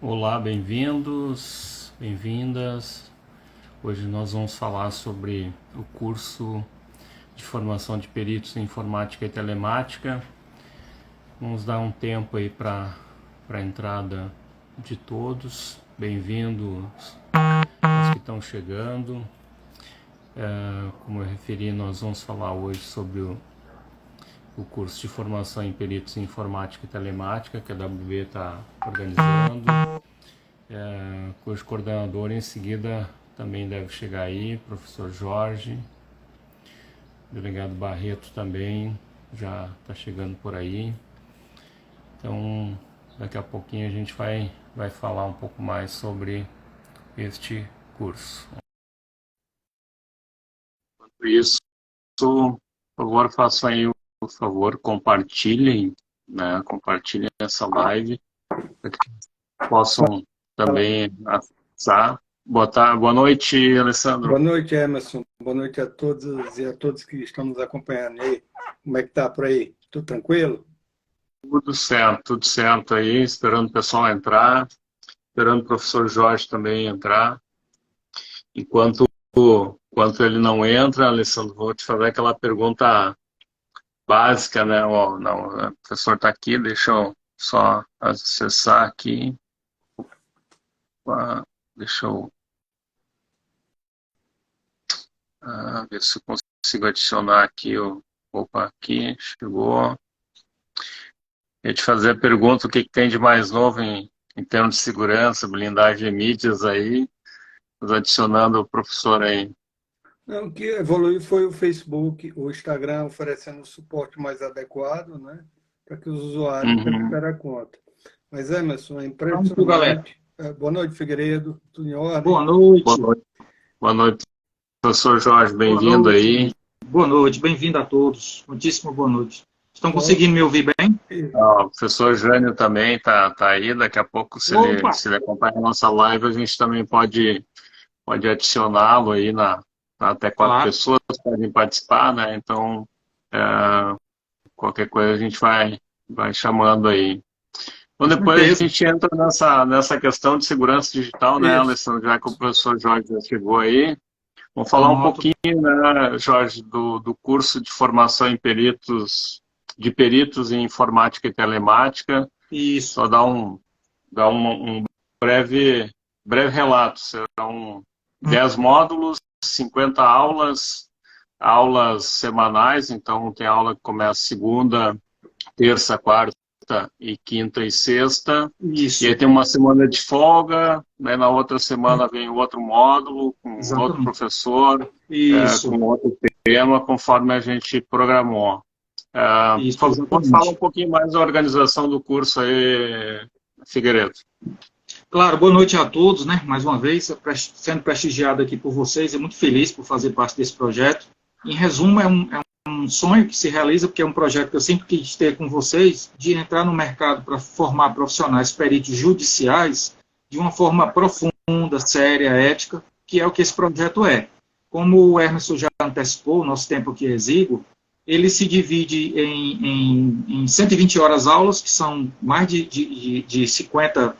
Olá, bem-vindos, bem-vindas. Hoje nós vamos falar sobre o curso de formação de peritos em informática e telemática. Vamos dar um tempo aí para a entrada de todos. Bem-vindos aos que estão chegando. Como eu referi, nós vamos falar hoje sobre o curso de formação em peritos em informática e telemática que a WB está organizando. Cujo coordenador em seguida também deve chegar aí, professor Jorge. O delegado Barreto também já está chegando por aí. Então, daqui a pouquinho a gente vai falar um pouco mais sobre este curso. Por isso, por favor, façam aí por favor, compartilhem, né? Compartilhem essa live para que possam também acessar. Boa noite, Alessandro. Boa noite, Emerson. Boa noite a todos e a todos que estão nos acompanhando aí. Como é que tá por aí? Tudo tranquilo? Tudo certo aí, esperando o pessoal entrar, esperando o professor Jorge também entrar. Enquanto ele não entra, Alessandro, vou te fazer aquela pergunta básica, né? Não, o professor está aqui, deixa eu só acessar aqui. Deixa eu ver se eu consigo adicionar aqui. Opa, aqui, chegou. Eu ia te fazer a pergunta, o que tem de mais novo em termos de segurança, blindagem de mídias aí, adicionando o professor aí. Não, o que evoluiu foi o Facebook, o Instagram oferecendo o suporte mais adequado, né? Para que os usuários recuperem a conta. Mas, Emerson, é impressionante. Boa noite, Figueiredo. Tudo em ordem? Boa noite. Boa noite, professor Jorge, bem-vindo aí. Boa noite, bem-vindo a todos. Muitíssimo boa noite. Estão conseguindo me ouvir bem? O professor Jânio também tá aí, daqui a pouco, se ele acompanhar a nossa live, a gente também pode adicioná-lo aí até 4 pessoas podem participar, né? Então, qualquer coisa a gente vai chamando aí. Então, depois a gente entra nessa questão de segurança digital, né, Alessandro? Já que o professor Jorge já chegou aí. Vamos falar um pouquinho, né, Jorge, do curso de formação em peritos em informática e telemática. Isso. Só dar um breve relato. Serão 10 módulos, 50 aulas semanais. Então, tem aula que começa segunda, terça, quarta e quinta e sexta. Isso. E aí tem uma semana de folga, né? Na outra semana vem outro módulo, com outro professor, com outro tema, conforme a gente programou. Fala um pouquinho mais da organização do curso aí, Figueiredo. Claro, boa noite a todos, né? Mais uma vez, sendo prestigiado aqui por vocês, e muito feliz por fazer parte desse projeto. Em resumo, é um sonho que se realiza, porque é um projeto que eu sempre quis ter com vocês, de entrar no mercado para formar profissionais peritos judiciais de uma forma profunda, séria, ética, que é o que esse projeto é. Como o Emerson já antecipou, o nosso tempo aqui é exíguo, ele se divide em 120 horas aulas, que são mais de 50,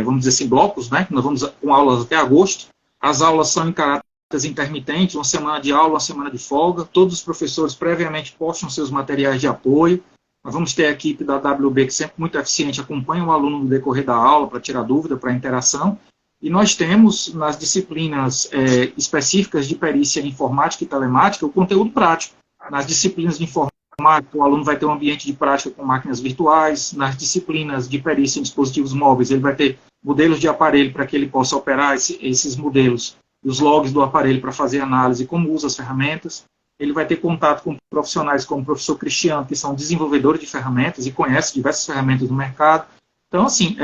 vamos dizer assim, blocos, né? Nós vamos com aulas até agosto. As aulas são em caráter intermitente, uma semana de aula, uma semana de folga. Todos os professores previamente postam seus materiais de apoio. Nós vamos ter a equipe da WB, que sempre muito eficiente, acompanha o aluno no decorrer da aula para tirar dúvida, para interação. E nós temos, nas disciplinas específicas de perícia informática e telemática, o conteúdo prático. Nas disciplinas de informática, o aluno vai ter um ambiente de prática com máquinas virtuais. Nas disciplinas de perícia em dispositivos móveis, ele vai ter modelos de aparelho para que ele possa operar esses modelos, os logs do aparelho para fazer análise, como usa as ferramentas. Ele vai ter contato com profissionais como o professor Cristiano, que são desenvolvedores de ferramentas e conhecem diversas ferramentas do mercado. Então, assim,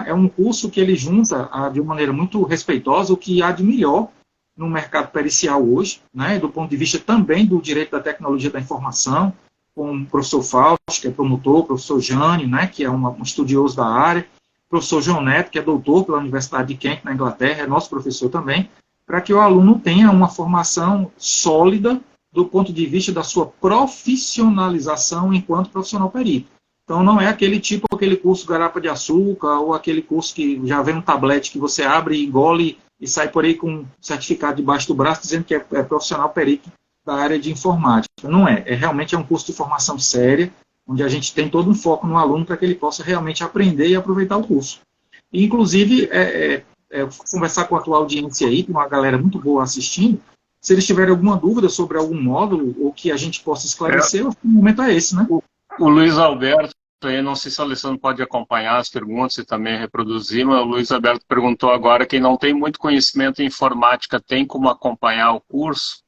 é um curso que ele junta de uma maneira muito respeitosa o que há de melhor no mercado pericial hoje, né, do ponto de vista também do direito da tecnologia da informação, com o professor Fausto, que é promotor, o professor Jânio, né, que é um estudioso da área, o professor João Neto, que é doutor pela Universidade de Kent, na Inglaterra, é nosso professor também, para que o aluno tenha uma formação sólida do ponto de vista da sua profissionalização enquanto profissional perito. Então, não é aquele tipo, aquele curso garapa de açúcar, ou aquele curso que já vem um tablete que você abre, engole e sai por aí com um certificado debaixo do braço dizendo que é profissional perito da área de informática. Não é. Realmente é um curso de formação séria, onde a gente tem todo um foco no aluno para que ele possa realmente aprender e aproveitar o curso. E, inclusive, conversar com a tua audiência aí, com uma galera muito boa assistindo, se eles tiverem alguma dúvida sobre algum módulo, ou que a gente possa esclarecer, o momento é esse, né? O Luiz Alberto, aí, não sei se o Alessandro pode acompanhar as perguntas e também reproduzir, mas o Luiz Alberto perguntou agora: quem não tem muito conhecimento em informática tem como acompanhar o curso?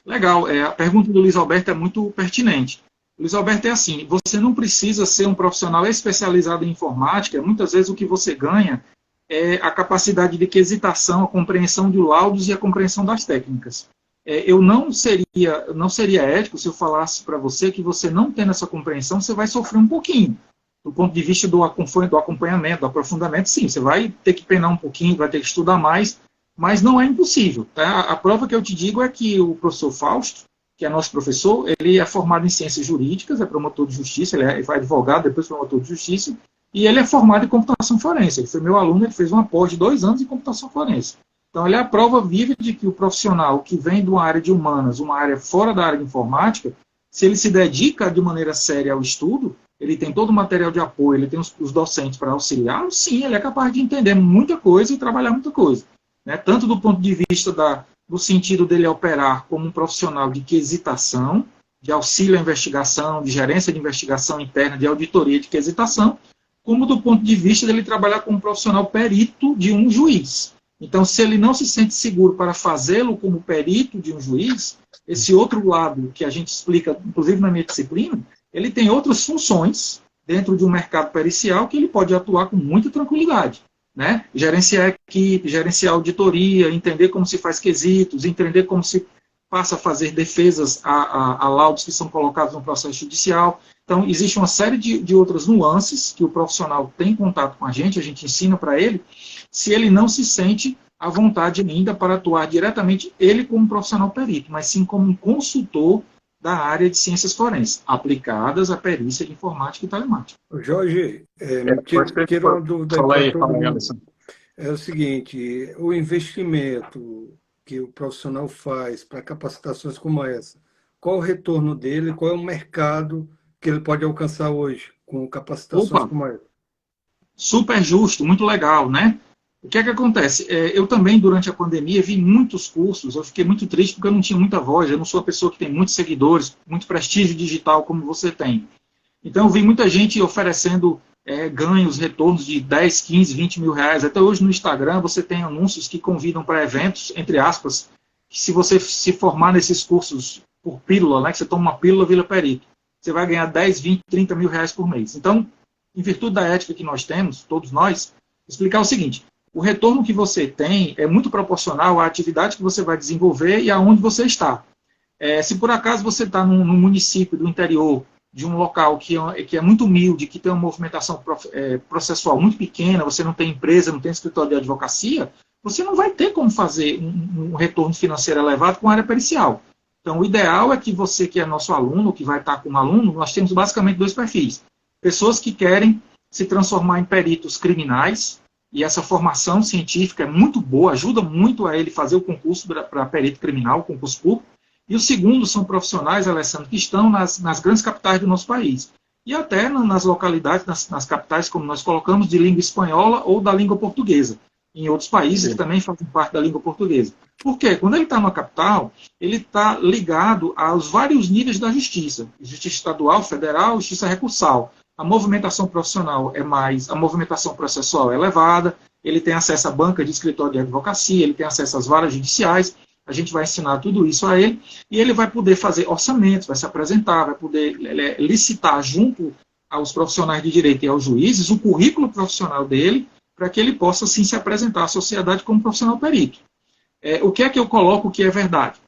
Legal, a pergunta do Luiz Alberto é muito pertinente. Luiz Alberto, é assim, você não precisa ser um profissional especializado em informática, muitas vezes o que você ganha é a capacidade de quesitação, a compreensão de laudos e a compreensão das técnicas. Eu não seria ético se eu falasse para você que você não tendo essa compreensão, você vai sofrer um pouquinho. Do ponto de vista do acompanhamento, do aprofundamento, sim, você vai ter que penar um pouquinho, vai ter que estudar mais, mas não é impossível. Tá? A prova que eu te digo é que o professor Fausto, que é nosso professor, ele é formado em ciências jurídicas, é promotor de justiça, ele foi advogado, depois promotor de justiça, e ele é formado em computação forense. Ele foi meu aluno, ele fez uma pós de 2 anos em computação forense. Então, ele é a prova viva de que o profissional que vem de uma área de humanas, uma área fora da área de informática, se ele se dedica de maneira séria ao estudo, ele tem todo o material de apoio, ele tem os docentes para auxiliá-lo, sim, ele é capaz de entender muita coisa e trabalhar muita coisa. Né? Tanto do ponto de vista do sentido dele operar como um profissional de quesitação, de auxílio à investigação, de gerência de investigação interna, de auditoria de quesitação, como do ponto de vista dele trabalhar como um profissional perito de um juiz. Então, se ele não se sente seguro para fazê-lo como perito de um juiz, esse outro lado que a gente explica, inclusive na minha disciplina, ele tem outras funções dentro de um mercado pericial que ele pode atuar com muita tranquilidade. Né? Gerenciar equipe, gerenciar auditoria, entender como se faz quesitos, entender como se passa a fazer defesas a laudos que são colocados no processo judicial. Então, existe uma série de outras nuances que o profissional tem contato com a gente ensina para ele, se ele não se sente à vontade ainda para atuar diretamente ele como profissional perito, mas sim como um consultor da área de ciências forenses, aplicadas à perícia de informática e telemática. Jorge, tira uma dúvida para todo mundo. É o seguinte, o investimento que o profissional faz para capacitações como essa, qual o retorno dele, qual é o mercado que ele pode alcançar hoje com capacitações como essa? Super justo, muito legal, né? O que é que acontece? Eu também, durante a pandemia, vi muitos cursos, eu fiquei muito triste porque eu não tinha muita voz, eu não sou uma pessoa que tem muitos seguidores, muito prestígio digital como você tem. Então, eu vi muita gente oferecendo ganhos, retornos de 10, 15, 20 mil reais. Até hoje no Instagram você tem anúncios que convidam para eventos, entre aspas, que se você se formar nesses cursos por pílula, né, que você toma uma pílula Vila Perito, você vai ganhar 10, 20, 30 mil reais por mês. Então, em virtude da ética que nós temos, todos nós, explicar o seguinte: o retorno que você tem é muito proporcional à atividade que você vai desenvolver e aonde você está. Se por acaso você está num município do interior, de um local que é muito humilde, que tem uma movimentação processual muito pequena, você não tem empresa, não tem escritório de advocacia, você não vai ter como fazer um retorno financeiro elevado com a área pericial. Então, o ideal é que você, que é nosso aluno, que vai estar como aluno, nós temos basicamente 2 perfis. Pessoas que querem se transformar em peritos criminais, e essa formação científica é muito boa, ajuda muito a ele fazer o concurso para perito criminal, o concurso público. E o segundo são profissionais, Alessandro, que estão nas grandes capitais do nosso país. E até nas localidades, nas capitais, como nós colocamos, de língua espanhola ou da língua portuguesa. Em outros países que também fazem parte da língua portuguesa. Por quê? Quando ele está na capital, ele está ligado aos vários níveis da justiça. Justiça estadual, federal, justiça recursal. A movimentação profissional a movimentação processual é elevada, ele tem acesso à banca de escritório de advocacia, ele tem acesso às varas judiciais, a gente vai ensinar tudo isso a ele, e ele vai poder fazer orçamentos, vai se apresentar, vai poder licitar junto aos profissionais de direito e aos juízes o currículo profissional dele, para que ele possa, sim, se apresentar à sociedade como profissional perito. O que é que eu coloco que é verdade?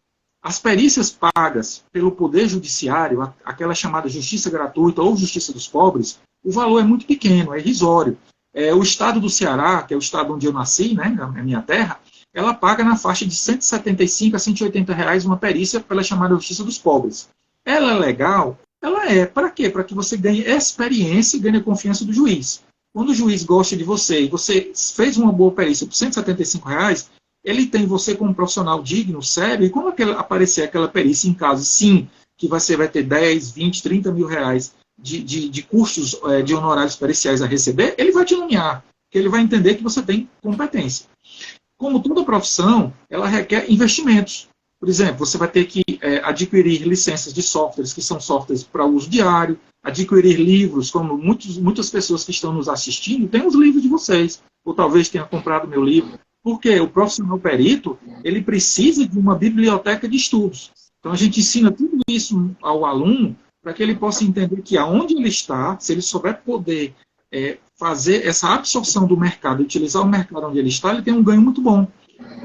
As perícias pagas pelo Poder Judiciário, aquela chamada justiça gratuita ou justiça dos pobres, o valor é muito pequeno, é irrisório. O estado do Ceará, que é o estado onde eu nasci, né, na minha terra, ela paga na faixa de 175 a 180 reais uma perícia pela chamada justiça dos pobres. Ela é legal Ela é para quê? Para que você ganhe experiência e ganhe a confiança do juiz. Quando o juiz gosta de você e você fez uma boa perícia por R$ 175, ele tem você como profissional digno, sério, e quando aparecer aquela perícia em caso, sim, que você vai ter 10, 20, 30 mil reais de custos de honorários periciais a receber, ele vai te nomear, porque ele vai entender que você tem competência. Como toda profissão, ela requer investimentos. Por exemplo, você vai ter que adquirir licenças de softwares, que são softwares para uso diário, adquirir livros, como muitas pessoas que estão nos assistindo têm os livros de vocês, ou talvez tenham comprado meu livro. Porque o profissional perito, ele precisa de uma biblioteca de estudos. Então, a gente ensina tudo isso ao aluno para que ele possa entender que aonde ele está, se ele souber poder fazer essa absorção do mercado, utilizar o mercado onde ele está, ele tem um ganho muito bom.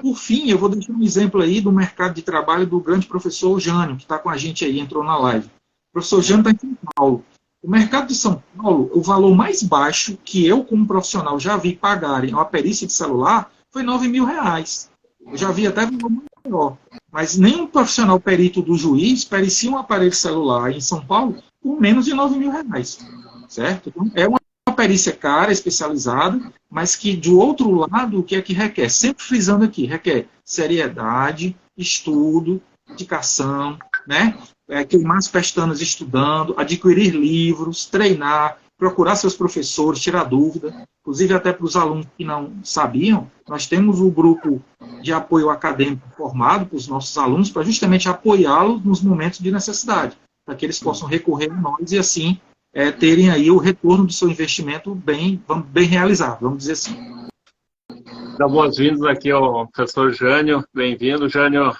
Por fim, eu vou deixar um exemplo aí do mercado de trabalho do grande professor Jânio, que está com a gente aí, entrou na live. O professor Jânio está em São Paulo. O mercado de São Paulo, o valor mais baixo que eu, como profissional, já vi pagarem uma perícia de celular foi R$ 9.000. Eu já vi até valor maior. Mas nenhum profissional perito do juiz pericia um aparelho celular em São Paulo por menos de R$ 9.000. Certo? Então, é uma perícia cara, especializada, mas que, do outro lado, o que é que requer? Sempre frisando aqui, requer seriedade, estudo, dedicação, né? Queimar as pestanas estudando, adquirir livros, treinar, procurar seus professores, tirar dúvida. Inclusive, até para os alunos que não sabiam, nós temos o grupo de apoio acadêmico formado para os nossos alunos, para justamente apoiá-los nos momentos de necessidade, para que eles possam recorrer a nós e, assim, terem aí o retorno do seu investimento bem realizado, vamos dizer assim. Dá boas-vindas aqui ao professor Jânio. Bem-vindo, Jânio.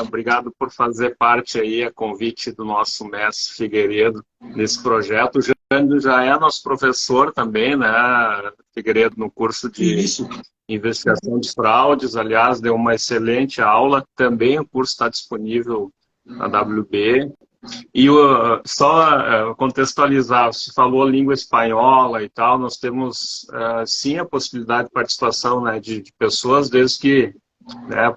Obrigado por fazer parte aí, a convite do nosso mestre Figueiredo, nesse projeto. O Jânio já é nosso professor também, né, Figueiredo, no curso de investigação de fraudes. Aliás, deu uma excelente aula. Também o curso está disponível na WB. E só contextualizar, você falou língua espanhola e tal, nós temos sim a possibilidade de participação, né, de pessoas, desde que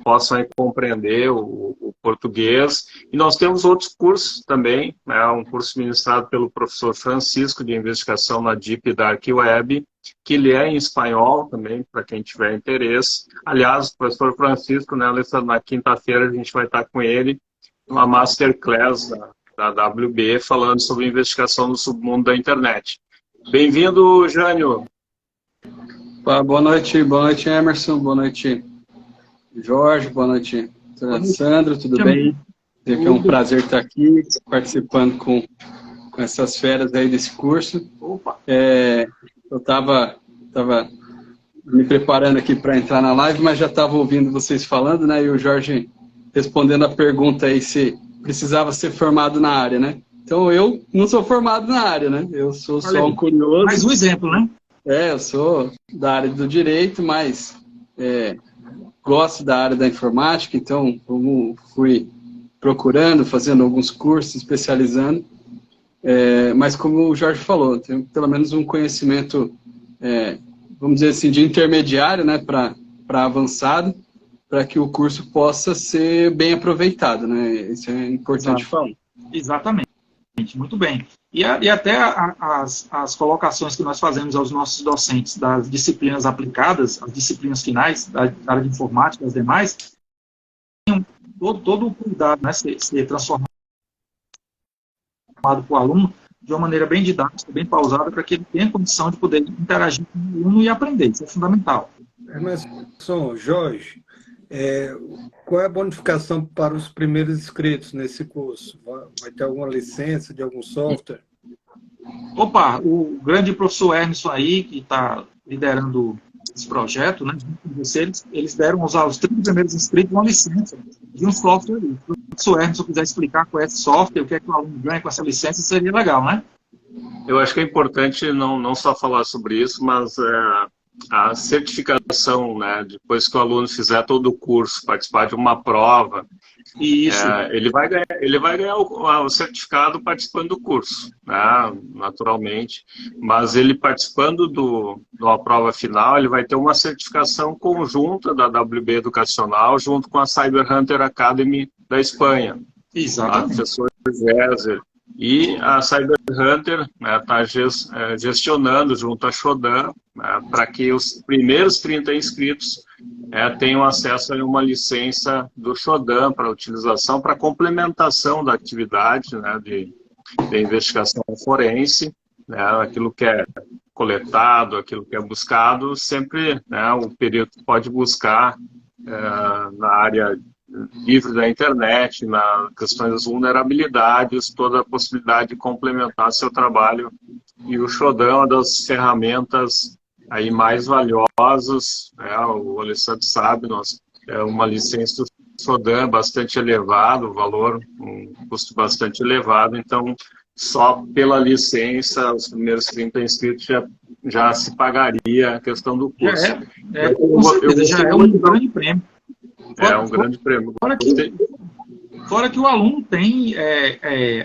possam compreender o português. E nós temos outros cursos também, né, um curso ministrado pelo professor Francisco, de investigação na DIP da Arquiweb, que ele é em espanhol também, para quem tiver interesse. Aliás, o professor Francisco, né, Alessandro, na quinta-feira a gente vai estar com ele, uma masterclass da WB, falando sobre investigação no submundo da internet. Bem-vindo, Jânio. Boa noite, Emerson, boa noite, Jorge, boa noite, Sandro, tudo bem? É um prazer estar aqui, participando com essas feras aí desse curso. Eu estava me preparando aqui para entrar na live, mas já estava ouvindo vocês falando, né, e o Jorge respondendo a pergunta aí se precisava ser formado na área, né? Então, eu não sou formado na área, né? Eu sou só um curioso. Mais um exemplo, né? Eu sou da área do direito, mas gosto da área da informática, então fui procurando, fazendo alguns cursos, especializando. Mas como o Jorge falou, tenho pelo menos um conhecimento, vamos dizer assim, de intermediário, né, para avançado, para que o curso possa ser bem aproveitado, né? Isso é importante falar. Exatamente, muito bem. E até as colocações que nós fazemos aos nossos docentes das disciplinas aplicadas, as disciplinas finais, da área de informática e as demais, tem todo o cuidado, né, ser transformado para o aluno de uma maneira bem didática, bem pausada, para que ele tenha condição de poder interagir com o aluno e aprender. Isso é fundamental. Emerson, Jorge, qual é a bonificação para os primeiros inscritos nesse curso? Vai ter alguma licença de algum software? Opa, o grande professor Emerson aí, que está liderando esse projeto, né, eles deram aos 30 primeiros inscritos uma licença de um software. Se o professor Emerson quiser explicar qual é esse software, o que é que o aluno ganha com essa licença, seria legal, né? Eu acho que é importante não só falar sobre isso, mas a certificação, né, depois que o aluno fizer todo o curso, participar de uma prova, isso. Ele vai ganhar o certificado participando do curso, né, naturalmente, mas ele participando da prova final, ele vai ter uma certificação conjunta da WB Educacional junto com a Cyber Hunter Academy da Espanha. Exatamente. O professor Géser E a Cyber Hunter está gestionando junto à Shodan para que os primeiros 30 inscritos tenham acesso a uma licença do Shodan para utilização, para complementação da atividade, né, de investigação forense, né, aquilo que é coletado, aquilo que é buscado, sempre, né, o perito pode buscar na área livre da internet, nas questões das vulnerabilidades, toda a possibilidade de complementar seu trabalho. E o Shodan é uma das ferramentas aí mais valiosas, o Alessandro sabe, é uma licença do Shodan bastante elevado, o valor, um custo bastante elevado, então só pela licença, os primeiros 30 inscritos já se pagaria a questão do curso. Com certeza, já é um grande prêmio. Um grande prêmio. Fora que o aluno tem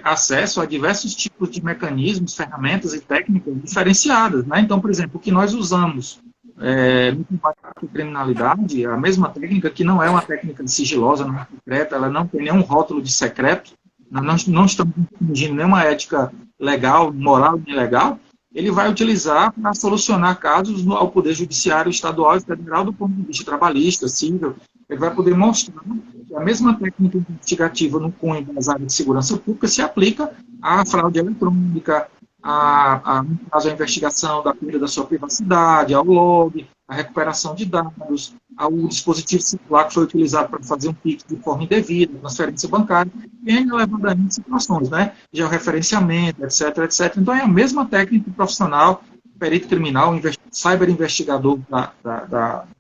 acesso a diversos tipos de mecanismos, ferramentas e técnicas diferenciadas, né? Então, por exemplo, o que nós usamos no combate à criminalidade, a mesma técnica, que não é uma técnica sigilosa, não é secreta, ela não tem nenhum rótulo de secreto, nós não estamos infringindo nenhuma ética legal, moral nem legal, ele vai utilizar para solucionar casos ao Poder Judiciário Estadual e Federal do ponto de vista trabalhista, civil. Ele vai poder mostrar que a mesma técnica investigativa no cunho das áreas de segurança pública se aplica à fraude eletrônica, no caso, a investigação da perda da sua privacidade, ao log, a recuperação de dados, ao dispositivo celular que foi utilizado para fazer um PIX de forma indevida, transferência bancária, e ainda levadamente situações, né? Georreferenciamento, etc, etc. Então, é a mesma técnica profissional, perito criminal, cyber investigador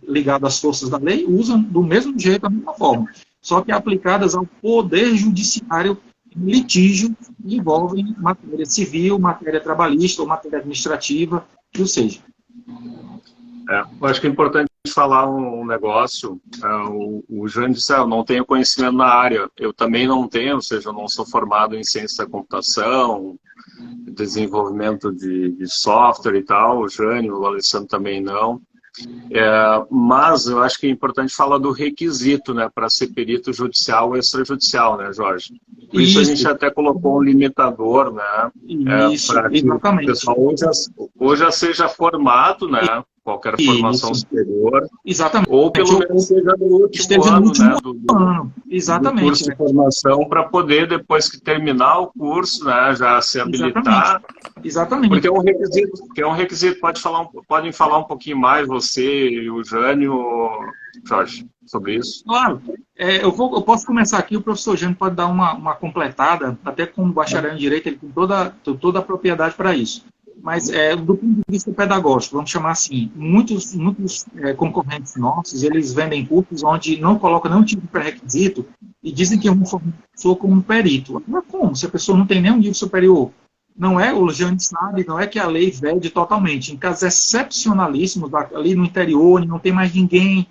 ligado às forças da lei, usam do mesmo jeito, da mesma forma, só que aplicadas ao Poder Judiciário em litígio que envolvem matéria civil, matéria trabalhista ou matéria administrativa, que ou seja. Eu acho que é importante falar um negócio. O Jânio disse, eu não tenho conhecimento na área. Eu também não tenho, ou seja, eu não sou formado em ciência da computação, desenvolvimento de software e tal. O Jânio, o Alessandro também não. Mas eu acho que é importante falar do requisito, né, para ser perito judicial ou extrajudicial, né, Jorge? Por isso a gente até colocou um limitador, né, para que o pessoal hoje já seja formado, né, qualquer formação superior, exatamente, ou pelo menos seja no último ano, né, do exatamente, curso de formação, para poder, depois que terminar o curso, né, já se habilitar. Exatamente. Porque é um requisito. Podem falar um pouquinho mais, você e o Jânio, Jorge, sobre isso? Claro. Eu posso começar aqui, o professor Jânio pode dar uma completada, até como bacharel em Direito, ele tem toda a propriedade para isso. Mas, do ponto de vista pedagógico, vamos chamar assim, muitos concorrentes nossos, eles vendem cursos onde não colocam nenhum tipo de pré-requisito e dizem que vão formar a pessoa como um perito. Mas como? Se a pessoa não tem nenhum nível superior? Não é, o Jânio sabe, não é que a lei vede totalmente. Em casos excepcionalíssimos, ali no interior, não tem mais ninguém,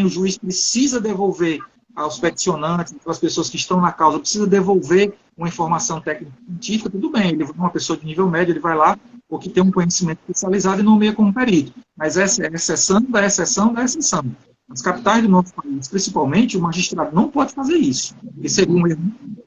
o juiz precisa devolver aos peticionantes, às pessoas que estão na causa, precisa devolver uma informação técnico-científica, tudo bem, ele uma pessoa de nível médio, ele vai lá, ou que tem um conhecimento especializado e nomeia como perito. Mas essa é a exceção da exceção da exceção. Nas capitais do nosso país, principalmente, o magistrado não pode fazer isso. Isso seria um erro.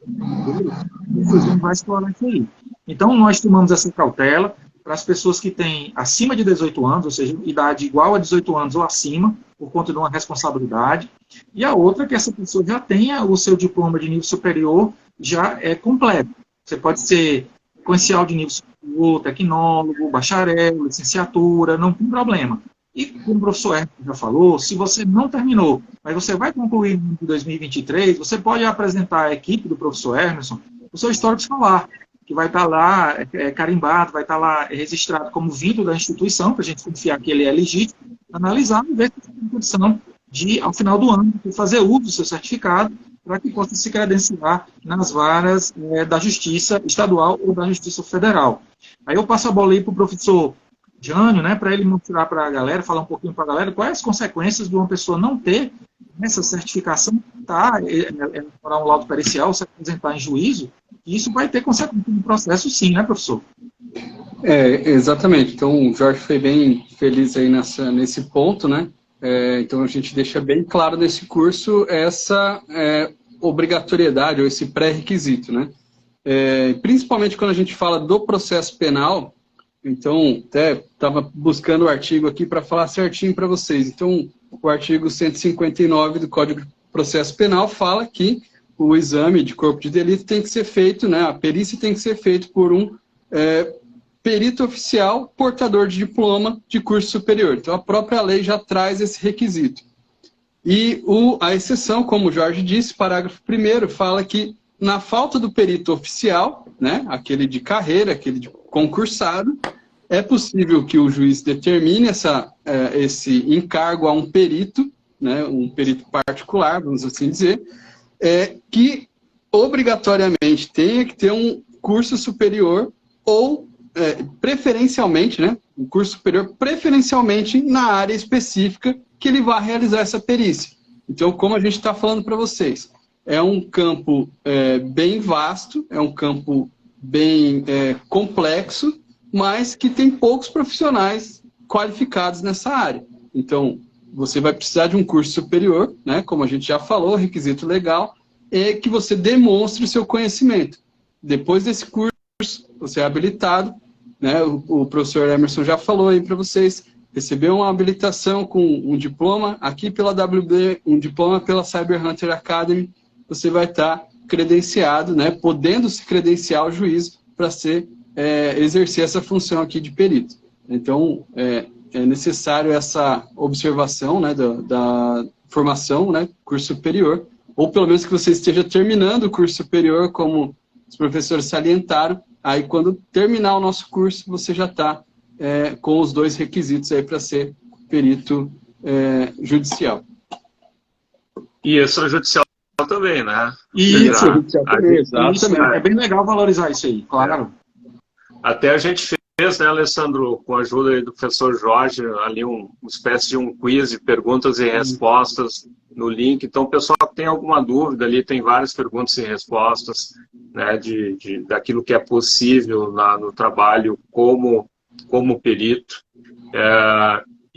Não vai explorar isso aí. Então, nós tomamos essa cautela para as pessoas que têm acima de 18 anos, ou seja, idade igual a 18 anos ou acima, por conta de uma responsabilidade. E a outra é que essa pessoa já tenha o seu diploma de nível superior já completo. Você pode ser sequencial de nível superior, tecnólogo, bacharel, licenciatura, não tem problema. E como o professor Hermes já falou, se você não terminou, mas você vai concluir em 2023, você pode apresentar à equipe do professor Hermeson o seu histórico escolar, que vai estar lá carimbado, vai estar lá registrado como vindo da instituição, para a gente confiar que ele é legítimo, analisar e ver se tem condição de, ao final do ano, fazer uso do seu certificado para que possa se credenciar nas varas da Justiça Estadual ou da Justiça Federal. Aí eu passo a bola aí para o professor Jânio, né, para ele mostrar para a galera, falar um pouquinho para a galera, quais as consequências de uma pessoa não ter essa certificação, elaborar um laudo pericial, se apresentar em juízo, e isso vai ter consequência no processo sim, né, professor? Exatamente. Então, o Jorge foi bem feliz aí nesse ponto, né? Então, a gente deixa bem claro nesse curso essa obrigatoriedade, ou esse pré-requisito, né? principalmente quando a gente fala do processo penal. Então, até estava buscando o artigo aqui para falar certinho para vocês. Então, o artigo 159 do Código de Processo Penal fala que o exame de corpo de delito tem que ser feito, né, a perícia tem que ser feita por um perito oficial portador de diploma de curso superior. Então, a própria lei já traz esse requisito. E a exceção, como o Jorge disse, parágrafo 1º, fala que na falta do perito oficial, né, aquele de carreira, aquele de concursado, é possível que o juiz determine esse encargo a um perito, né, um perito particular, vamos assim dizer, que obrigatoriamente tenha que ter um curso superior ou, preferencialmente, né, um curso superior preferencialmente na área específica que ele vai realizar essa perícia. Então, como a gente está falando para vocês, é um campo bem vasto, é um campo bem complexo, mas que tem poucos profissionais qualificados nessa área. Então, você vai precisar de um curso superior, né, como a gente já falou, requisito legal, é que você demonstre o seu conhecimento. Depois desse curso, você é habilitado, né, o professor Emerson já falou aí para vocês, recebeu uma habilitação com um diploma aqui pela WB, um diploma pela Cyber Hunter Academy, você vai estar credenciado, né, podendo se credenciar ao juiz para exercer essa função aqui de perito. Então, é necessário essa observação, né, da formação, né, curso superior, ou pelo menos que você esteja terminando o curso superior, como os professores salientaram, aí quando terminar o nosso curso, você já está com os 2 requisitos aí para ser perito judicial. E extrajudicial também, né? Isso, exatamente. É bem legal valorizar isso aí, claro. Até a gente fez, né, Alessandro, com a ajuda aí do professor Jorge, ali uma espécie de um quiz de perguntas e respostas no link. Então, o pessoal que tem alguma dúvida ali, tem várias perguntas e respostas, né, daquilo que é possível no trabalho como perito.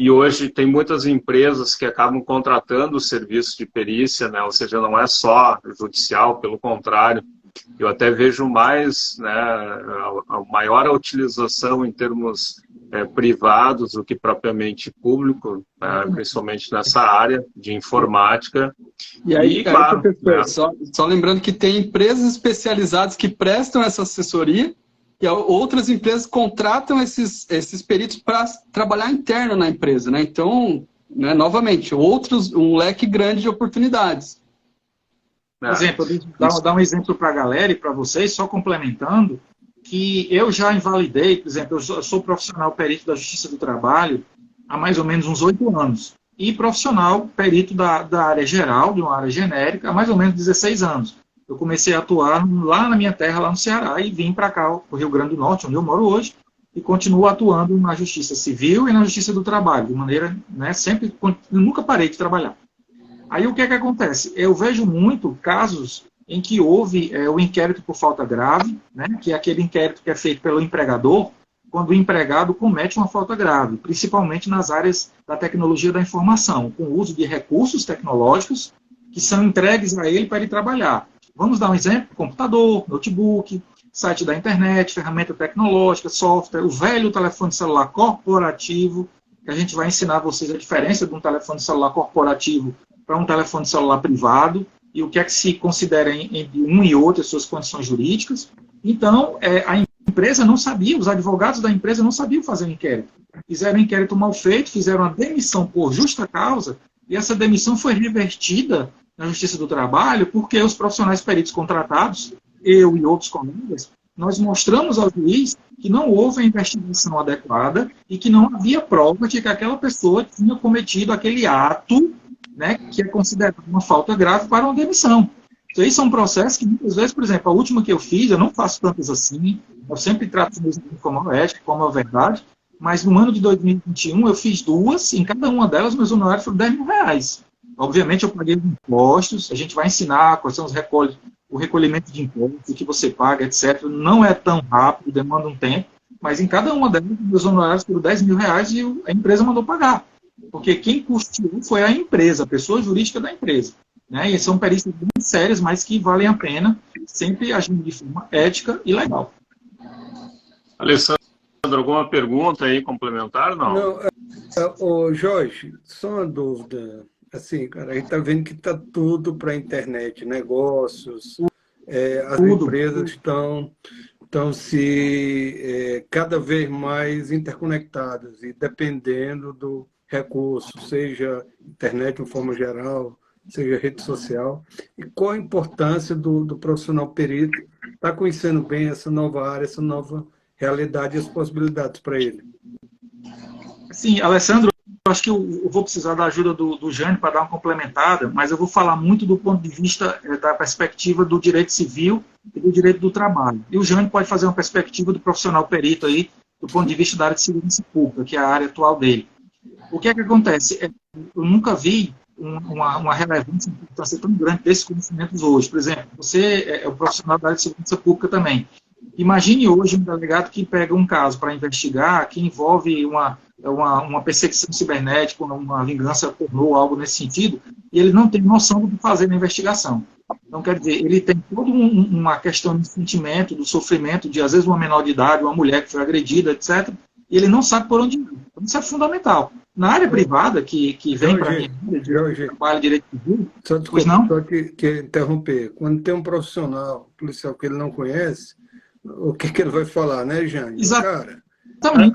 E hoje tem muitas empresas que acabam contratando o serviço de perícia, né? Ou seja, não é só judicial, pelo contrário. Eu até vejo mais, né, a maior utilização em termos privados do que propriamente público, né, principalmente nessa área de informática. E aí, claro, professor, só lembrando que tem empresas especializadas que prestam essa assessoria, e outras empresas contratam esses peritos para trabalhar interno na empresa, né? Então, né, novamente, um leque grande de oportunidades. Por exemplo, dar um exemplo para a galera e para vocês, só complementando, que eu já invalidei, por exemplo, eu sou profissional perito da Justiça do Trabalho há mais ou menos uns 8 anos, e profissional perito da área geral, de uma área genérica, há mais ou menos 16 anos. Eu comecei a atuar lá na minha terra, lá no Ceará, e vim para cá, para o Rio Grande do Norte, onde eu moro hoje, e continuo atuando na Justiça Civil e na Justiça do Trabalho, de maneira, né, sempre, nunca parei de trabalhar. Aí o que é que acontece? Eu vejo muito casos em que houve o inquérito por falta grave, né, que é aquele inquérito que é feito pelo empregador, quando o empregado comete uma falta grave, principalmente nas áreas da tecnologia da informação, com o uso de recursos tecnológicos que são entregues a ele para ele trabalhar. Vamos dar um exemplo: computador, notebook, site da internet, ferramenta tecnológica, software, o velho telefone celular corporativo, que a gente vai ensinar a vocês a diferença de um telefone celular corporativo para um telefone celular privado, e o que é que se considera entre um e outro, as suas condições jurídicas. Então, a empresa não sabia, os advogados da empresa não sabiam fazer um inquérito. Fizeram um inquérito mal feito, fizeram uma demissão por justa causa, e essa demissão foi revertida na Justiça do Trabalho, porque os profissionais peritos contratados, eu e outros colegas, nós mostramos ao juiz que não houve a investigação adequada e que não havia prova de que aquela pessoa tinha cometido aquele ato, né, que é considerado uma falta grave para uma demissão. Isso aí são processos que muitas vezes, por exemplo, a última que eu fiz, eu não faço tantas assim, eu sempre trato os meus como ética, como a verdade, mas no ano de 2021 eu fiz 2, e em cada uma delas meus honorários foram R$10.000. Obviamente eu paguei impostos, a gente vai ensinar quais são o recolhimento de impostos, o que você paga, etc. Não é tão rápido, demanda um tempo, mas em cada uma delas meus honorários foram R$10.000 e a empresa mandou pagar. Porque quem custeou foi a empresa, a pessoa jurídica da empresa. Né? E são perícias bem sérias, mas que valem a pena sempre agindo de forma ética e legal. Alessandro, alguma pergunta aí complementar? Não. Ô, Jorge, só uma dúvida. Assim, cara, a gente está vendo que está tudo para a internet, negócios, as empresas estão se cada vez mais interconectadas e dependendo do recurso, seja internet de forma geral, seja rede social. E qual a importância do profissional perito estar conhecendo bem essa nova área, essa nova realidade e as possibilidades para ele? Sim, Alessandro, eu acho que eu vou precisar da ajuda do Jânio para dar uma complementada, mas eu vou falar muito do ponto de vista da perspectiva do direito civil e do direito do trabalho. E o Jânio pode fazer uma perspectiva do profissional perito aí, do ponto de vista da área de segurança pública, que é a área atual dele. O que é que acontece? Eu nunca vi uma relevância, uma importância tão grande desses conhecimentos hoje. Por exemplo, você é um profissional da área de segurança pública também. Imagine hoje um delegado que pega um caso para investigar, que envolve uma perseguição cibernética, uma vingança pornô, algo nesse sentido, e ele não tem noção do que fazer na investigação. Então, quer dizer, ele tem toda uma questão de sentimento, do sofrimento de, às vezes, uma menor de idade, uma mulher que foi agredida, etc., e ele não sabe por onde ir. Então, isso é fundamental. Na área privada, que vem para mim, trabalho direito civil, pois não? Só que interromper. Quando tem um profissional policial que ele não conhece, o que ele vai falar, né, Jânio? Cara,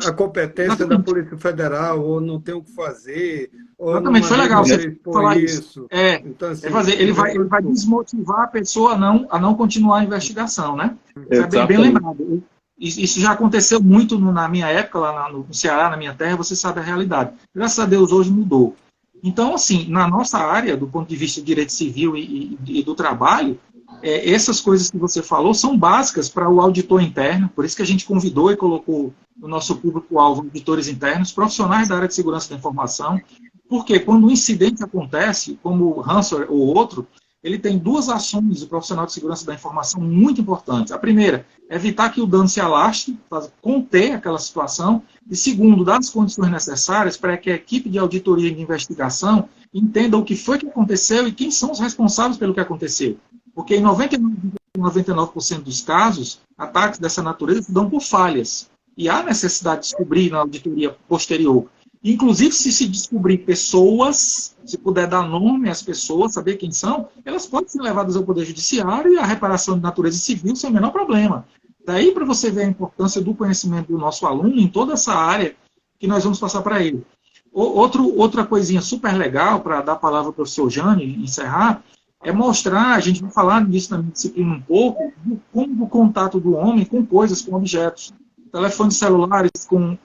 a competência da Polícia Federal, ou não tem o que fazer, ou exatamente, foi legal você falar isso. Então, assim, ele vai desmotivar a pessoa a não continuar a investigação, né? Isso é bem lembrado. Isso já aconteceu muito na minha época, lá no Ceará, na minha terra, você sabe a realidade. Graças a Deus, hoje mudou. Então, assim, na nossa área, do ponto de vista de direito civil e do trabalho, essas coisas que você falou são básicas para o auditor interno, por isso que a gente convidou e colocou no nosso público-alvo auditores internos, profissionais da área de segurança da informação, porque quando um incidente acontece, como o ransomware ou outro, ele tem duas ações do profissional de segurança da informação muito importantes. A primeira, evitar que o dano se alastre, conter aquela situação, e segundo, dar as condições necessárias para que a equipe de auditoria e de investigação entenda o que foi que aconteceu e quem são os responsáveis pelo que aconteceu. Porque em 99% dos casos, ataques dessa natureza se dão por falhas. E há necessidade de descobrir na auditoria posterior. Inclusive, se descobrir pessoas, se puder dar nome às pessoas, saber quem são, elas podem ser levadas ao Poder Judiciário e à reparação de natureza civil sem o menor problema. Daí para você ver a importância do conhecimento do nosso aluno em toda essa área que nós vamos passar para ele. Outra coisinha super legal, para dar a palavra para o professor Jânio e encerrar, é mostrar, a gente vai falar disso na minha disciplina um pouco, como o contato do homem com coisas, com objetos. Telefones celulares com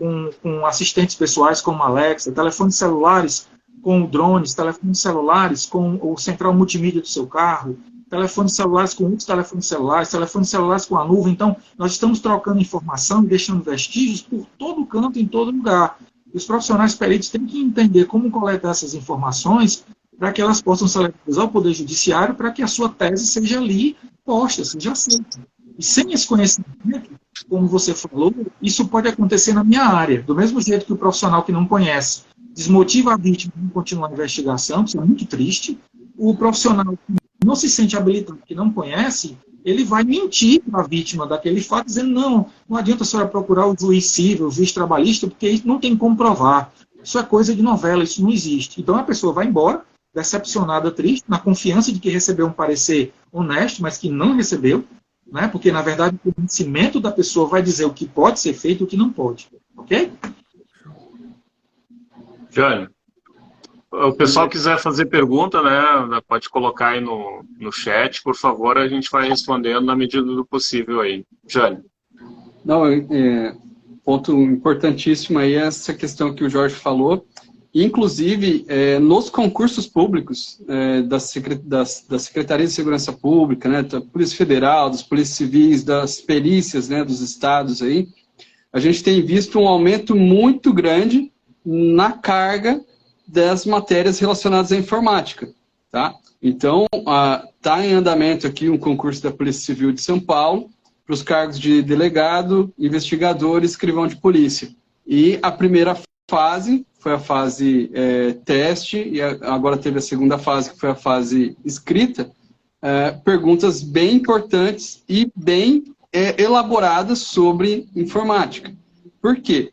assistentes pessoais como Alexa, telefones celulares com drones, telefones celulares com o central multimídia do seu carro, telefones celulares com outros telefones celulares com a nuvem. Então, nós estamos trocando informação e deixando vestígios por todo canto, em todo lugar. E os profissionais peritos têm que entender como coletar essas informações para que elas possam ser levadas ao Poder Judiciário para que a sua tese seja ali posta, seja aceita. E sem esse conhecimento, como você falou, isso pode acontecer na minha área. Do mesmo jeito que o profissional que não conhece desmotiva a vítima de continuar a investigação, isso é muito triste. O profissional que não se sente habilitado, que não conhece, ele vai mentir para a vítima daquele fato, dizendo, não adianta a senhora procurar o juiz civil, o juiz trabalhista, porque isso não tem como provar. Isso é coisa de novela, isso não existe. Então a pessoa vai embora, decepcionada, triste, na confiança de que recebeu um parecer honesto, mas que não recebeu, né? Porque, na verdade, o conhecimento da pessoa vai dizer o que pode ser feito e o que não pode. Ok? Jânio, o pessoal quiser fazer pergunta, né, pode colocar aí no chat, por favor, a gente vai respondendo na medida do possível aí. Jânio. Não, ponto importantíssimo aí é essa questão que o Jorge falou. Inclusive, nos concursos públicos das Secretarias de Segurança Pública, né, da Polícia Federal, das Polícias Civis, das perícias, né, dos estados aí, a gente tem visto um aumento muito grande na carga das matérias relacionadas à informática. Tá? Então, está em andamento aqui um concurso da Polícia Civil de São Paulo para os cargos de delegado, investigador e escrivão de polícia. E a primeira fase foi a fase teste, e agora teve a segunda fase, que foi a fase escrita, perguntas bem importantes e bem elaboradas sobre informática. Por quê?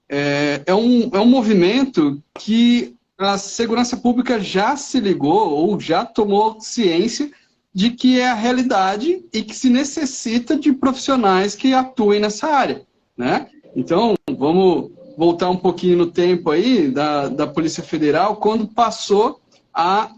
É um movimento que a segurança pública já se ligou ou já tomou ciência de que é a realidade e que se necessita de profissionais que atuem nessa área, né? Então, vamos voltar um pouquinho no tempo aí da Polícia Federal, quando passou a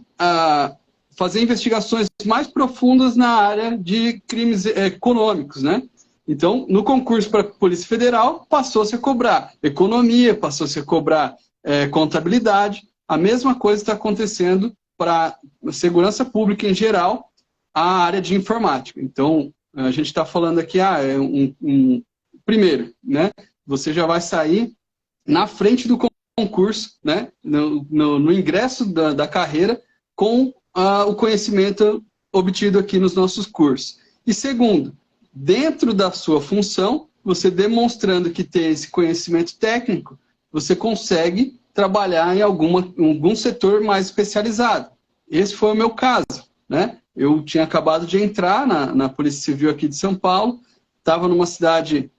fazer investigações mais profundas na área de crimes econômicos, né? Então, no concurso para a Polícia Federal, passou-se a cobrar economia, passou-se a cobrar contabilidade. A mesma coisa está acontecendo para a segurança pública em geral, a área de informática. Então, a gente está falando aqui, primeiro, né, você já vai sair na frente do concurso, né, no ingresso da carreira, com o conhecimento obtido aqui nos nossos cursos. E segundo, dentro da sua função, você demonstrando que tem esse conhecimento técnico, você consegue trabalhar em algum setor mais especializado. Esse foi o meu caso, né? Eu tinha acabado de entrar na Polícia Civil aqui de São Paulo, estava numa cidade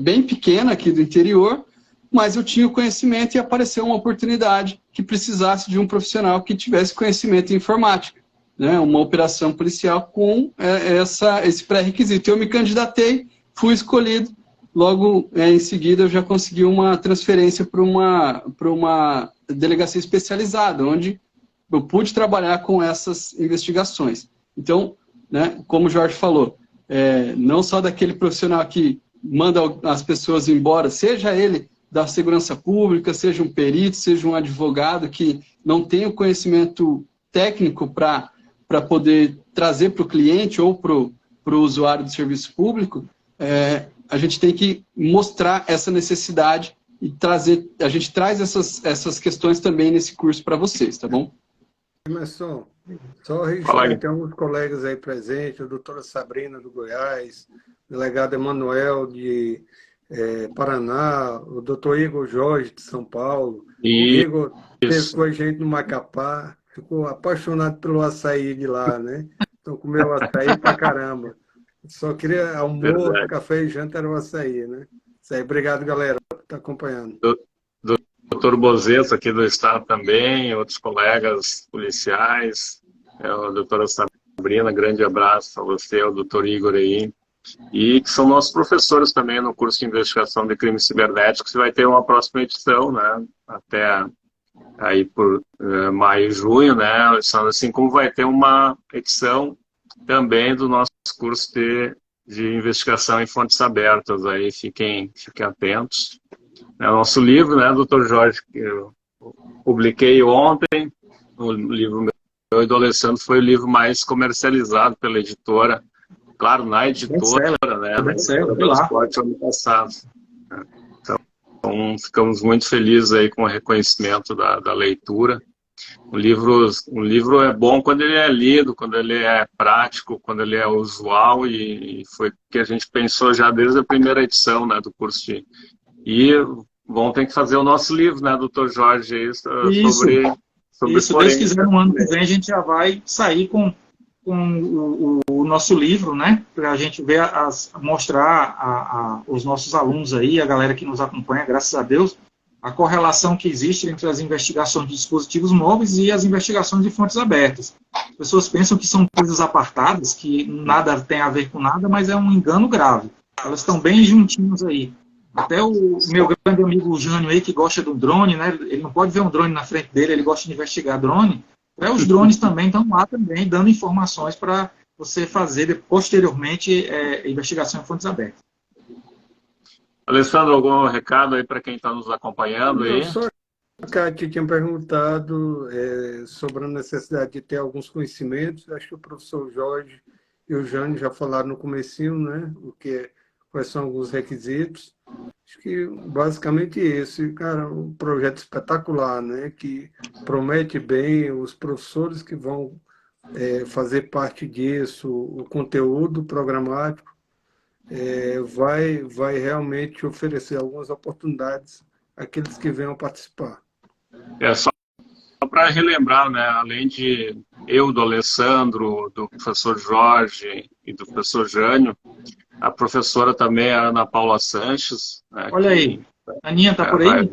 bem pequena aqui do interior, mas eu tinha o conhecimento e apareceu uma oportunidade que precisasse de um profissional que tivesse conhecimento em informática, né? Uma operação policial com esse pré-requisito. Eu me candidatei, fui escolhido, logo em seguida eu já consegui uma transferência para uma delegacia especializada, onde eu pude trabalhar com essas investigações. Então, né, como o Jorge falou, não só daquele profissional que manda as pessoas embora, seja ele da segurança pública, seja um perito, seja um advogado que não tem o conhecimento técnico para poder trazer para o cliente ou para o usuário do serviço público, a gente tem que mostrar essa necessidade e trazer, a gente traz essas questões também nesse curso para vocês, tá bom? Emerson, só registrar, tem alguns colegas aí presentes, a doutora Sabrina do Goiás, o delegado Emanuel de Paraná, o doutor Igor Jorge de São Paulo. O Igor esteve com a gente no Macapá, ficou apaixonado pelo açaí de lá, né? Então comeu açaí pra caramba. Só queria almoço, café e janta era o açaí, né? Isso aí, obrigado, galera, por estar acompanhando. Doutor Bozeto aqui do estado também, outros colegas policiais, a doutora Sabrina, grande abraço a você, o doutor Igor aí, e que são nossos professores também no curso de investigação de crimes cibernéticos, que vai ter uma próxima edição, né, até aí por maio e junho, né, assim como vai ter uma edição também do nosso curso de investigação em fontes abertas, aí fiquem atentos. É o nosso livro, né, doutor Jorge, que eu publiquei ontem, o livro meu e do Alessandro foi o livro mais comercializado pela editora, claro, na editora, né, no esporte ano passado. Então, ficamos muito felizes aí com o reconhecimento da leitura. O livro é bom quando ele é lido, quando ele é prático, quando ele é usual, e foi o que a gente pensou já desde a primeira edição, né, do curso E vão ter que fazer o nosso livro, né, doutor Jorge, sobre isso, se Deus quiser, no ano que vem a gente já vai sair com o nosso livro, né, para a gente ver, mostrar os nossos alunos aí, a galera que nos acompanha, graças a Deus, a correlação que existe entre as investigações de dispositivos móveis e as investigações de fontes abertas. As pessoas pensam que são coisas apartadas, que nada tem a ver com nada, mas é um engano grave. Elas estão bem juntinhas aí. Até o meu grande amigo Jânio aí, que gosta do drone, né? Ele não pode ver um drone na frente dele, ele gosta de investigar drone. Os drones também estão lá também, dando informações para você fazer posteriormente investigação em fontes abertas. Alessandro, algum recado aí para quem está nos acompanhando? Aí? Só a Cátia tinha perguntado sobre a necessidade de ter alguns conhecimentos. Acho que o professor Jorge e o Jânio já falaram no comecinho, né? Quais são alguns requisitos. Acho que basicamente esse, cara, um projeto espetacular, né? Que promete bem os professores que vão fazer parte disso, o conteúdo programático, vai realmente oferecer algumas oportunidades àqueles que venham participar. Só para relembrar, né? Além eu, do Alessandro, do professor Jorge e do professor Jânio, a professora também, a Ana Paula Sanches. Né, olha aí, a Aninha está por aí?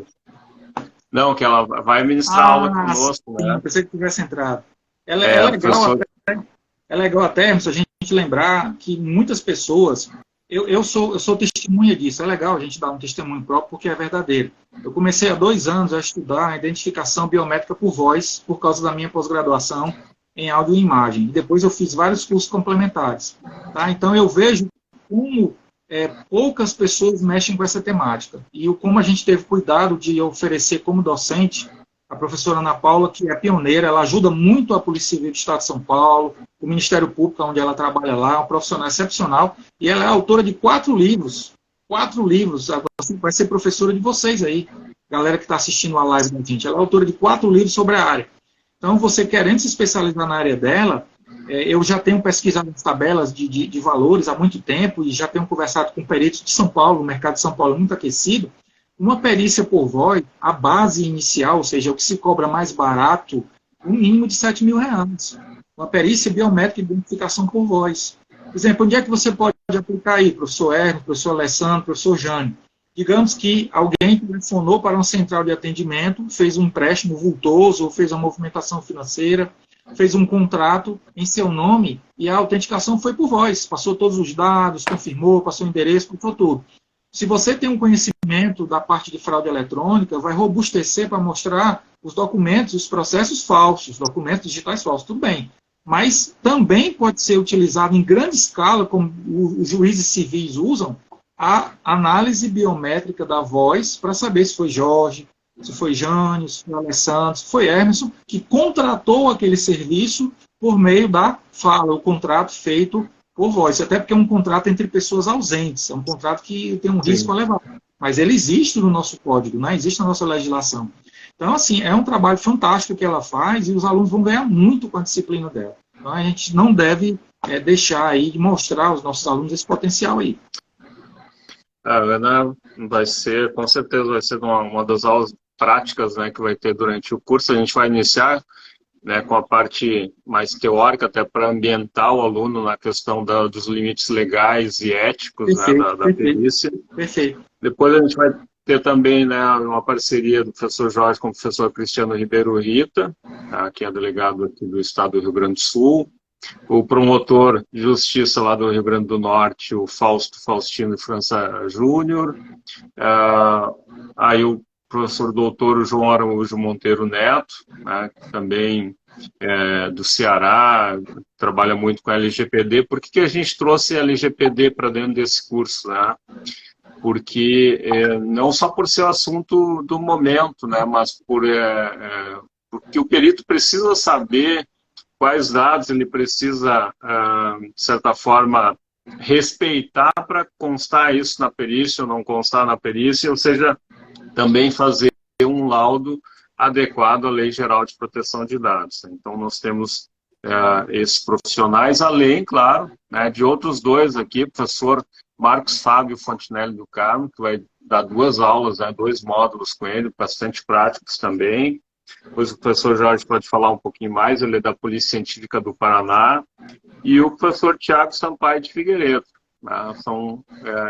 Não, que ela vai ministrar aula conosco. Sim, né? pensei que tivesse entrado. É legal, é legal até, a gente lembrar que muitas pessoas, eu sou testemunha disso, é legal a gente dar um testemunho próprio porque é verdadeiro. Eu comecei há 2 anos a estudar a identificação biométrica por voz, por causa da minha pós-graduação em áudio e imagem. E depois eu fiz vários cursos complementares. Tá? Então eu vejo como poucas pessoas mexem com essa temática. E como a gente teve cuidado de oferecer como docente, a professora Ana Paula, que é pioneira, ela ajuda muito a Polícia Civil do Estado de São Paulo, o Ministério Público, onde ela trabalha lá, é uma profissional excepcional, e ela é autora de 4 livros. 4 livros, vai ser professora de vocês aí, galera que está assistindo a live da gente. Ela é autora de 4 livros sobre a área. Então, você querendo se especializar na área dela, eu já tenho pesquisado as tabelas de valores há muito tempo e já tenho conversado com peritos de São Paulo, o mercado de São Paulo é muito aquecido. Uma perícia por voz, a base inicial, ou seja, o que se cobra mais barato, um mínimo de R$7.000. Uma perícia biométrica de identificação por voz. Por exemplo, onde é que você pode aplicar aí, professor Hermes, professor Alessandro, professor Jânio? Digamos que alguém telefonou para uma central de atendimento, fez um empréstimo vultoso, ou fez uma movimentação financeira, fez um contrato em seu nome e a autenticação foi por voz. Passou todos os dados, confirmou, passou o endereço, passou tudo. Se você tem um conhecimento da parte de fraude eletrônica, vai robustecer para mostrar os documentos, os processos falsos, documentos digitais falsos, tudo bem. Mas também pode ser utilizado em grande escala, como os juízes civis usam, a análise biométrica da voz para saber se foi Jorge, se foi Jânio, se foi Alessandro, se foi Emerson, que contratou aquele serviço por meio da fala, o contrato feito por voz. Até porque é um contrato entre pessoas ausentes, é um contrato que tem um risco elevado. Mas ele existe no nosso código, né? Existe na nossa legislação. Então, assim, é um trabalho fantástico que ela faz e os alunos vão ganhar muito com a disciplina dela. Então, a gente não deve deixar aí de mostrar aos nossos alunos esse potencial aí. A Ana vai ser, com certeza, vai ser uma das aulas práticas, né, que vai ter durante o curso. A gente vai iniciar, né, com a parte mais teórica, até para ambientar o aluno na questão dos limites legais e éticos, perfeito, né, da perícia. Perfeito. Depois a gente vai ter também, né, uma parceria do professor Jorge com o professor Cristiano Ribeiro Rita, tá, que é delegado aqui do estado do Rio Grande do Sul. O promotor de justiça lá do Rio Grande do Norte, o Faustino França Júnior. Aí o professor doutor João Araújo Monteiro Neto, né, que também é do Ceará, trabalha muito com a LGPD. Por que a gente trouxe a LGPD para dentro desse curso? Né? Porque não só por ser o assunto do momento, né, mas porque o perito precisa saber quais dados ele precisa, de certa forma, respeitar para constar isso na perícia ou não constar na perícia, ou seja, também fazer um laudo adequado à Lei Geral de Proteção de Dados. Então, nós temos esses profissionais, além, claro, né, de outros 2 aqui, o professor Marcos Fábio Fontinelli do Carmo, que vai dar 2 aulas, né, 2 módulos com ele, bastante práticos também. Depois o professor Jorge pode falar um pouquinho mais, ele é da Polícia Científica do Paraná, e o professor Tiago Sampaio de Figueiredo. Né?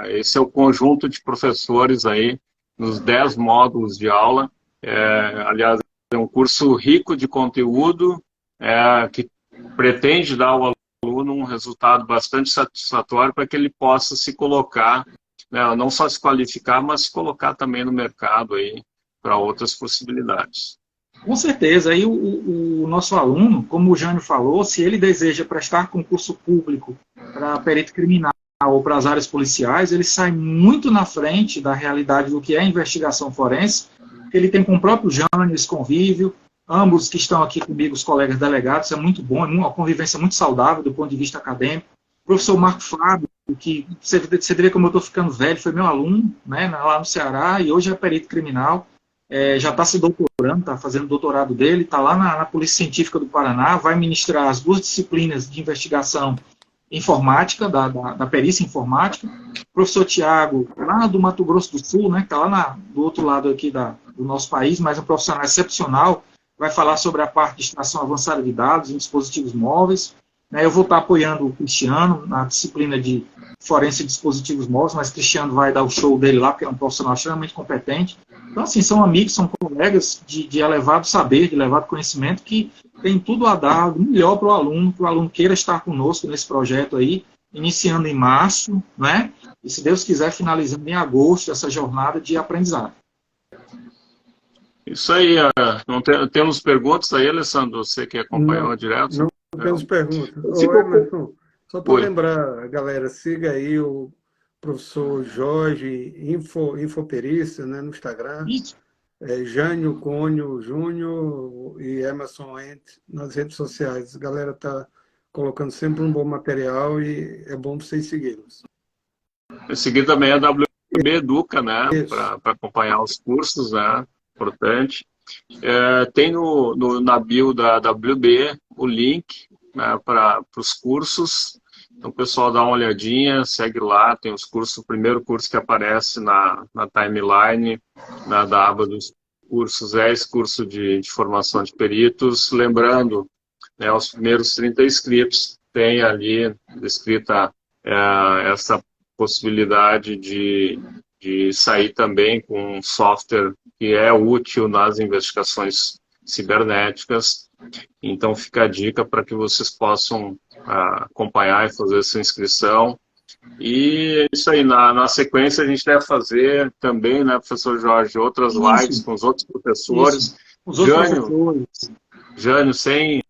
Esse é o conjunto de professores aí, nos 10 módulos de aula. Aliás, é um curso rico de conteúdo, que pretende dar ao aluno um resultado bastante satisfatório para que ele possa se colocar, né, não só se qualificar, mas se colocar também no mercado aí para outras possibilidades. Com certeza. Aí o nosso aluno, como o Jânio falou, se ele deseja prestar concurso público para perito criminal ou para as áreas policiais, ele sai muito na frente da realidade do que é a investigação forense, que ele tem com o próprio Jânio esse convívio, ambos que estão aqui comigo, os colegas delegados, é muito bom, é uma convivência muito saudável do ponto de vista acadêmico. O professor Marco Fábio, que você vê como eu estou ficando velho, foi meu aluno, né, lá no Ceará, e hoje é perito criminal. Já está se doutorando, está fazendo o doutorado dele, está lá na Polícia Científica do Paraná, vai ministrar as 2 disciplinas de investigação informática, da perícia informática. O professor Tiago, lá do Mato Grosso do Sul, né, que está lá do outro lado aqui do nosso país, mas um profissional excepcional, vai falar sobre a parte de extração avançada de dados em dispositivos móveis. Eu vou estar apoiando o Cristiano na disciplina de forense de dispositivos móveis, mas o Cristiano vai dar o show dele lá, porque é um profissional extremamente competente. Então, assim, são amigos, são colegas de elevado saber, de elevado conhecimento, que tem tudo a dar o melhor para o aluno queira estar conosco nesse projeto aí, iniciando em março, né? E, se Deus quiser, finalizando em agosto essa jornada de aprendizado. Isso aí. Temos perguntas aí, Alessandro? Você que acompanhou direto? Não temos perguntas. Ô, Emerson, só para lembrar, galera, siga aí o professor Jorge, infoperista, né, no Instagram. Jânio Cônio Júnior e Emerson Ente nas redes sociais. A galera está colocando sempre um bom material e é bom vocês segui-los. Seguir também a WB Educa, né, para acompanhar os cursos, né, importante. Tem na bio da WB o link, né, para os cursos. Então, o pessoal dá uma olhadinha, segue lá, tem os cursos, o primeiro curso que aparece na timeline, da aba dos cursos, é esse curso de formação de peritos. Lembrando, né, os primeiros 30 inscritos tem ali descrita essa possibilidade de sair também com um software que é útil nas investigações cibernéticas. Então, fica a dica para que vocês possam acompanhar e fazer essa inscrição. E isso aí, na sequência, a gente deve fazer também, né, professor Jorge, outras lives com os outros professores. Jânio, sem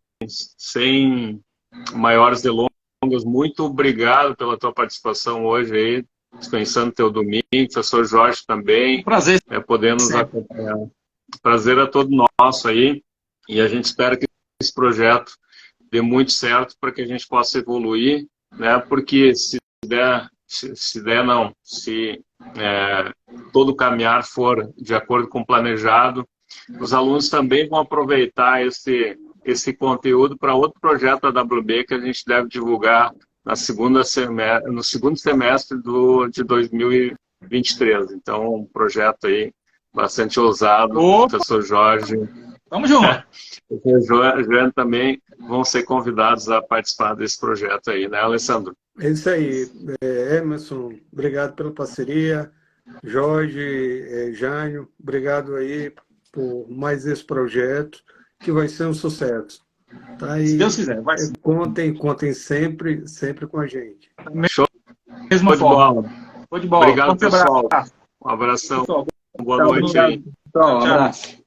maiores delongas, muito obrigado pela tua participação hoje aí, dispensando teu domingo, professor Jorge também. Prazer. Poder nos acompanhar. Prazer é todo nosso aí, e a gente espera que esse projeto dê muito certo para que a gente possa evoluir, né? Porque se todo caminhar for de acordo com o planejado, os alunos também vão aproveitar esse conteúdo para outro projeto da WB que a gente deve divulgar no segundo semestre de 2023. Então, um projeto aí bastante ousado. O professor Jorge. Vamos junto. O professor Jorge também vão ser convidados a participar desse projeto aí, né, Alessandro? É isso aí. Emerson, obrigado pela parceria. Jorge, Jânio, obrigado aí por mais esse projeto, que vai ser um sucesso. Tá? E se Deus quiser, vai ser. Contem sempre com a gente. Show. Mesma forma. Obrigado, pessoal. Um abração. Boa noite aí. Um abraço.